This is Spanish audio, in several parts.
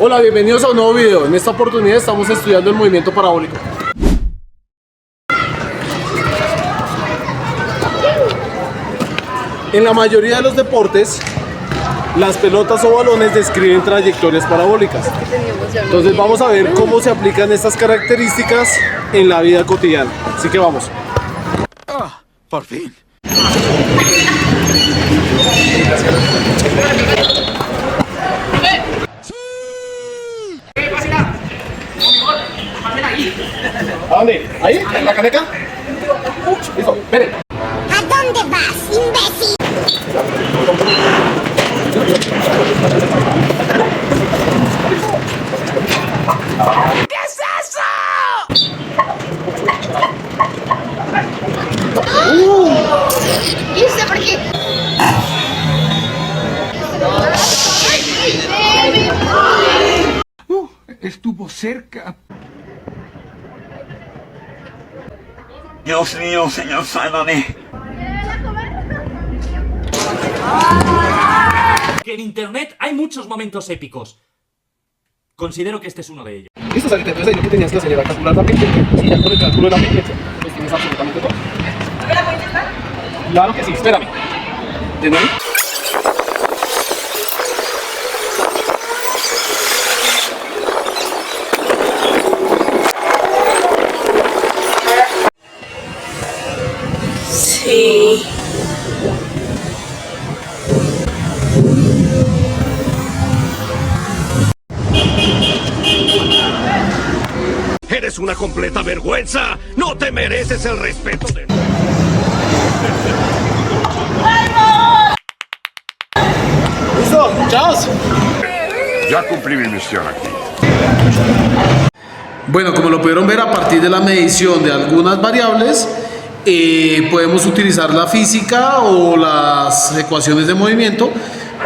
Hola, bienvenidos a un nuevo video. En esta oportunidad estamos estudiando el movimiento parabólico. En la mayoría de los deportes, las pelotas o balones describen trayectorias parabólicas. Entonces vamos a ver cómo se aplican estas características en la vida cotidiana. Así que vamos. ¡Ah! ¡Por fin! ¿A dónde? ¿Ahí? ¿En la caneca? Listo, ven. ¿A dónde vas, imbécil? ¿Qué es eso? ¿Y usted por qué? Estuvo cerca. Dios mío, señor, sálvame. Que en internet hay muchos momentos épicos. Considero que este es uno de ellos. Listo, Sarita, entonces ahí lo que tenías que hacer era calcular la pendiente. Y ya con el cálculo de la pendiente, pues tienes absolutamente todo. ¿La puedes estar? Claro que sí, espérame. ¿De nuevo? Sí. ¡Eres una completa vergüenza! ¡No te mereces el respeto de... ¡Listo! ¡Chao! Ya cumplí mi misión aquí. Bueno, como lo pudieron ver, a partir de la medición de algunas variables, podemos utilizar la física o las ecuaciones de movimiento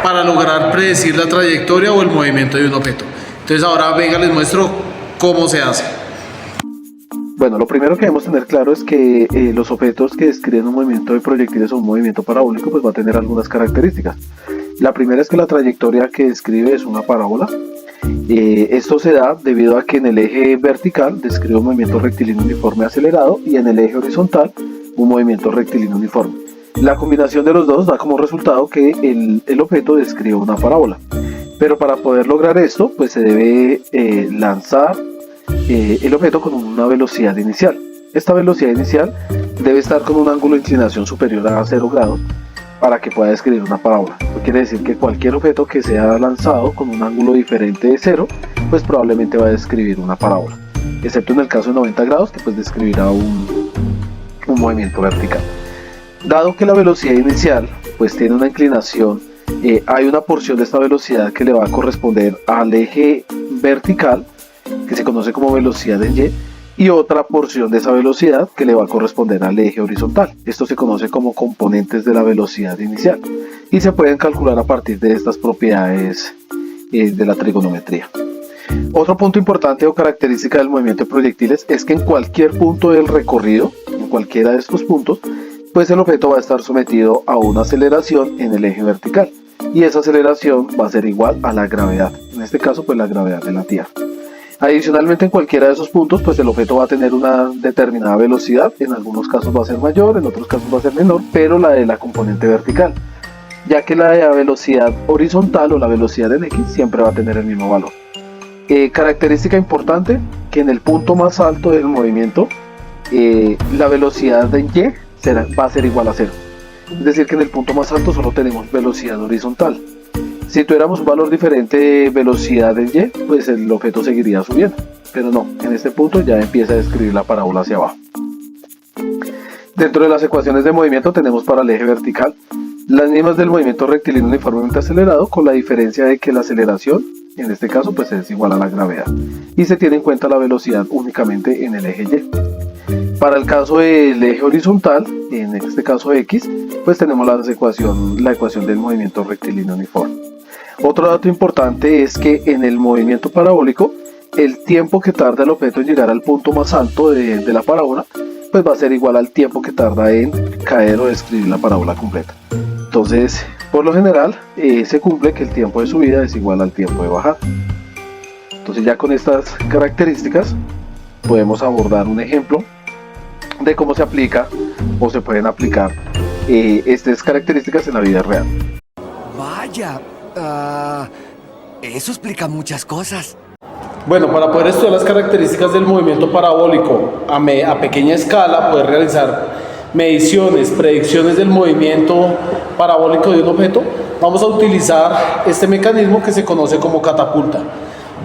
para lograr predecir la trayectoria o el movimiento de un objeto. Entonces ahora venga, les muestro cómo se hace. Bueno, lo primero que debemos tener claro es que los objetos que describen un movimiento de proyectiles o un movimiento parabólico pues va a tener algunas características. La primera es que la trayectoria que describe es una parábola. Esto se da debido a que en el eje vertical describe un movimiento rectilíneo uniforme acelerado y en el eje horizontal un movimiento rectilíneo uniforme. La combinación de los dos da como resultado que el objeto describe una parábola. Pero para poder lograr esto pues se debe lanzar el objeto con una velocidad inicial. Esta velocidad inicial debe estar con un ángulo de inclinación superior a 0 grados para que pueda describir una parábola. Esto quiere decir que cualquier objeto que sea lanzado con un ángulo diferente de 0 pues probablemente va a describir una parábola, excepto en el caso de 90 grados que pues describirá un movimiento vertical. Dado que la velocidad inicial pues tiene una inclinación, hay una porción de esta velocidad que le va a corresponder al eje vertical, que se conoce como velocidad en Y, y otra porción de esa velocidad que le va a corresponder al eje horizontal. Esto se conoce como componentes de la velocidad inicial y se pueden calcular a partir de estas propiedades de la trigonometría. Otro punto importante o característica del movimiento de proyectiles es que en cualquier punto del recorrido, en cualquiera de estos puntos, pues el objeto va a estar sometido a una aceleración en el eje vertical y esa aceleración va a ser igual a la gravedad, en este caso pues la gravedad de la Tierra. Adicionalmente, en cualquiera de esos puntos pues el objeto va a tener una determinada velocidad, en algunos casos va a ser mayor, en otros casos va a ser menor, pero la de la componente vertical, ya que la de la velocidad horizontal o la velocidad en X siempre va a tener el mismo valor. Característica importante, que en el punto más alto del movimiento la velocidad en Y va a ser igual a 0, es decir que en el punto más alto solo tenemos velocidad horizontal. Si tuviéramos un valor diferente de velocidad en Y, pues el objeto seguiría subiendo, pero no, en este punto ya empieza a describir la parábola hacia abajo. Dentro de las ecuaciones de movimiento tenemos para el eje vertical las mismas del movimiento rectilíneo uniformemente acelerado, con la diferencia de que la aceleración, en este caso, pues es igual a la gravedad, y se tiene en cuenta la velocidad únicamente en el eje Y. Para el caso del eje horizontal, en este caso X, pues tenemos la ecuación del movimiento rectilíneo uniforme. Otro dato importante es que en el movimiento parabólico, el tiempo que tarda el objeto en llegar al punto más alto de la parábola, pues va a ser igual al tiempo que tarda en caer o describir la parábola completa. Entonces, por lo general, se cumple que el tiempo de subida es igual al tiempo de bajada. Entonces ya con estas características podemos abordar un ejemplo de cómo se aplica o se pueden aplicar estas características en la vida real. Vaya, eso explica muchas cosas. Bueno, para poder estudiar las características del movimiento parabólico a pequeña escala, poder realizar mediciones, predicciones del movimiento parabólico de un objeto, vamos a utilizar este mecanismo que se conoce como catapulta.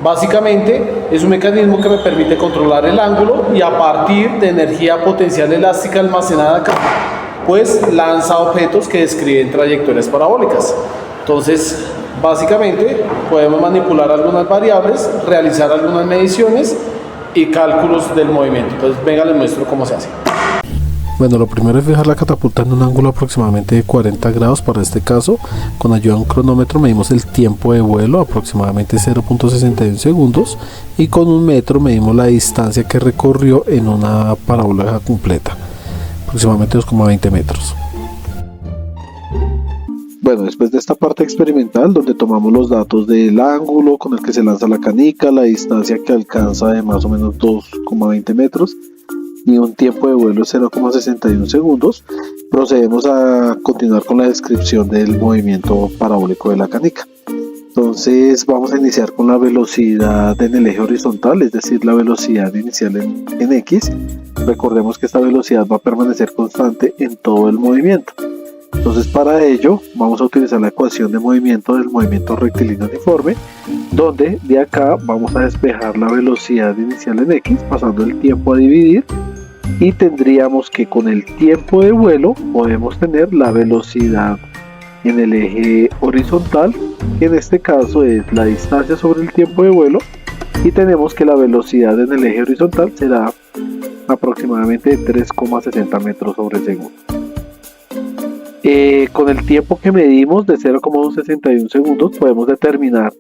Básicamente es un mecanismo que me permite controlar el ángulo y a partir de energía potencial elástica almacenada acá, pues lanza objetos que describen trayectorias parabólicas. Entonces, básicamente podemos manipular algunas variables, realizar algunas mediciones y cálculos del movimiento. Entonces, venga, les muestro cómo se hace. Bueno, lo primero es fijar la catapulta en un ángulo aproximadamente de 40 grados. Para este caso, con ayuda de un cronómetro medimos el tiempo de vuelo, aproximadamente 0.61 segundos, y con un metro medimos la distancia que recorrió en una parábola completa, aproximadamente 2,20 metros. Bueno, después de esta parte experimental, donde tomamos los datos del ángulo con el que se lanza la canica, la distancia que alcanza de más o menos 2,20 metros, y un tiempo de vuelo de 0,61 segundos, procedemos a continuar con la descripción del movimiento parabólico de la canica. Entonces vamos a iniciar con la velocidad en el eje horizontal, es decir, la velocidad inicial en X. Recordemos que esta velocidad va a permanecer constante en todo el movimiento. Entonces para ello vamos a utilizar la ecuación de movimiento del movimiento rectilíneo uniforme, donde de acá vamos a despejar la velocidad inicial en X pasando el tiempo a dividir, y tendríamos que con el tiempo de vuelo podemos tener la velocidad en el eje horizontal, que en este caso es la distancia sobre el tiempo de vuelo, y tenemos que la velocidad en el eje horizontal será aproximadamente 3,60 metros sobre segundo. Con el tiempo que medimos de 0,61 segundos podemos determinar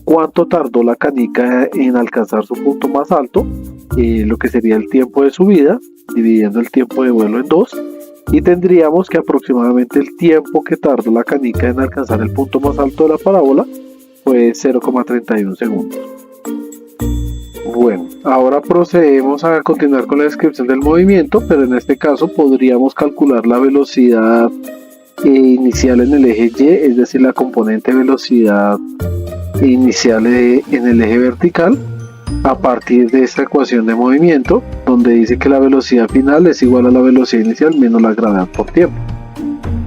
cuánto tardó la canica en alcanzar su punto más alto, lo que sería el tiempo de subida, dividiendo el tiempo de vuelo en 2, y tendríamos que aproximadamente el tiempo que tardó la canica en alcanzar el punto más alto de la parábola fue 0,31 segundos. Bueno, ahora procedemos a continuar con la descripción del movimiento, pero en este caso podríamos calcular la velocidad inicial en el eje Y, es decir, la componente velocidad inicial en el eje vertical, a partir de esta ecuación de movimiento, donde dice que la velocidad final es igual a la velocidad inicial menos la gravedad por tiempo.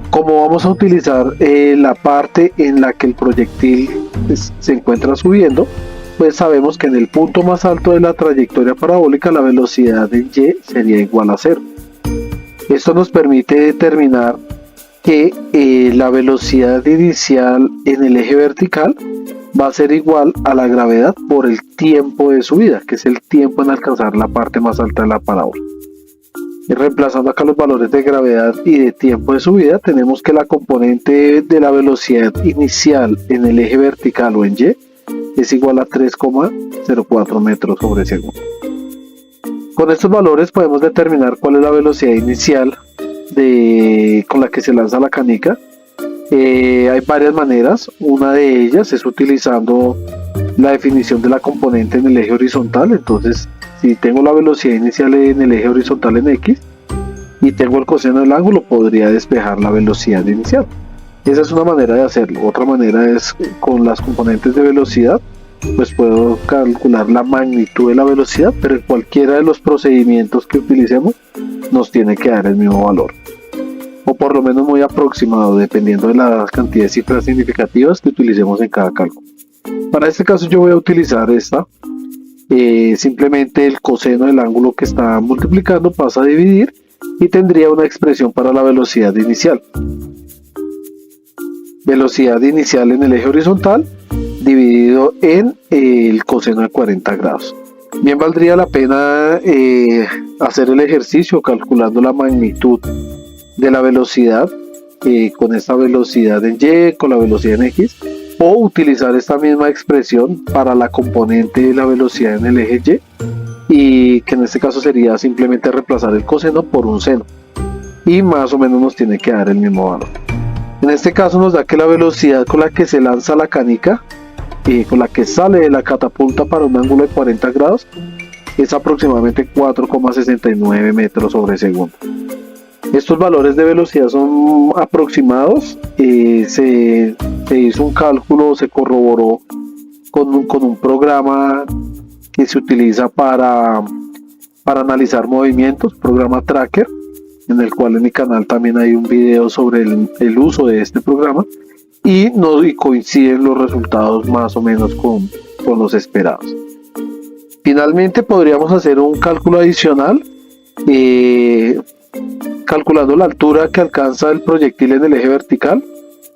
Como vamos a utilizar la parte en la que el proyectil se encuentra subiendo, pues sabemos que en el punto más alto de la trayectoria parabólica la velocidad en Y sería igual a 0. Esto nos permite determinar que la velocidad inicial en el eje vertical va a ser igual a la gravedad por el tiempo de subida, que es el tiempo en alcanzar la parte más alta de la parábola. Y reemplazando acá los valores de gravedad y de tiempo de subida, tenemos que la componente de la velocidad inicial en el eje vertical o en Y es igual a 3,04 metros sobre segundo. Con estos valores podemos determinar cuál es la velocidad inicial con la que se lanza la canica. Hay varias maneras. Una de ellas es utilizando la definición de la componente en el eje horizontal. Entonces, si tengo la velocidad inicial en el eje horizontal en X y tengo el coseno del ángulo, podría despejar la velocidad inicial. Esa es una manera de hacerlo. Otra manera es con las componentes de velocidad, pues puedo calcular la magnitud de la velocidad, pero en cualquiera de los procedimientos que utilicemos nos tiene que dar el mismo valor, o por lo menos muy aproximado, dependiendo de la cantidad de cifras significativas que utilicemos en cada cálculo. Para este caso yo voy a utilizar esta, simplemente el coseno del ángulo que está multiplicando pasa a dividir y tendría una expresión para la velocidad inicial. Velocidad inicial en el eje horizontal dividido en el coseno de 40 grados. Bien, valdría la pena hacer el ejercicio calculando la magnitud de la velocidad con esta velocidad en Y, con la velocidad en X, o utilizar esta misma expresión para la componente de la velocidad en el eje Y, que en este caso sería simplemente reemplazar el coseno por un seno, y más o menos nos tiene que dar el mismo valor. En este caso nos da que la velocidad con la que se lanza la canica con la que sale de la catapulta para un ángulo de 40 grados es aproximadamente 4,69 metros sobre segundo. Estos valores de velocidad son aproximados. Se hizo un cálculo, se corroboró con un programa que se utiliza para analizar movimientos, programa Tracker, en el cual en mi canal también hay un video sobre el uso de este programa, y coinciden los resultados más o menos con los esperados. Finalmente podríamos hacer un cálculo adicional, calculando la altura que alcanza el proyectil en el eje vertical.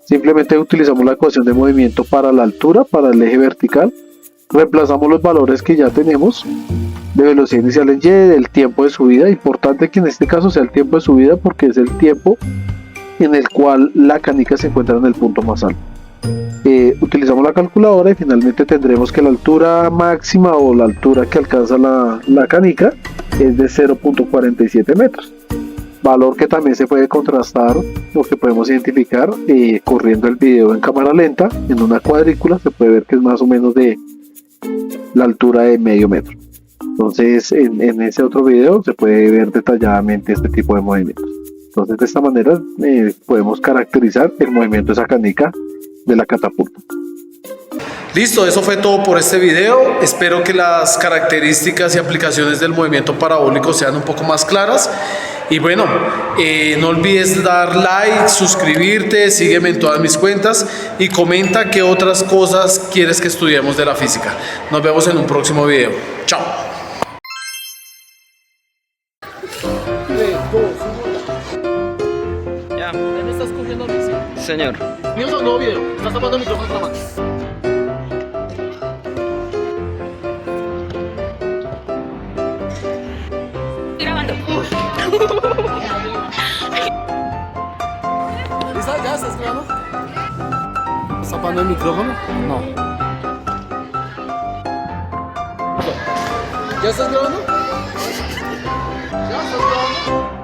Simplemente utilizamos la ecuación de movimiento para la altura, para el eje vertical, reemplazamos los valores que ya tenemos de velocidad inicial en y, del tiempo de subida. Importante que en este caso sea el tiempo de subida porque es el tiempo en el cual la canica se encuentra en el punto más alto. Utilizamos la calculadora y finalmente tendremos que la altura máxima o la altura que alcanza la canica es de 0,47 metros, valor que también se puede contrastar o que podemos identificar corriendo el video en cámara lenta. En una cuadrícula se puede ver que es más o menos de la altura de medio metro. Entonces en ese otro video se puede ver detalladamente este tipo de movimientos. Entonces de esta manera podemos caracterizar el movimiento de esa canica de la catapulta. Listo, eso fue todo por este video. Espero que las características y aplicaciones del movimiento parabólico sean un poco más claras. Y bueno, no olvides dar like, suscribirte, sígueme en todas mis cuentas y comenta qué otras cosas quieres que estudiemos de la física. Nos vemos en un próximo video. Chao. Ya. ¿Me estás cogiendo a mí? Sí. Señor. ¿Mío o no video? ¿Estás tapando el micrófono para más? ¿Lisa? ¿Ya estás grabando? ¿Estás tapando el micrófono? No. ¿Ya estás grabando? ¿Ya estás grabando?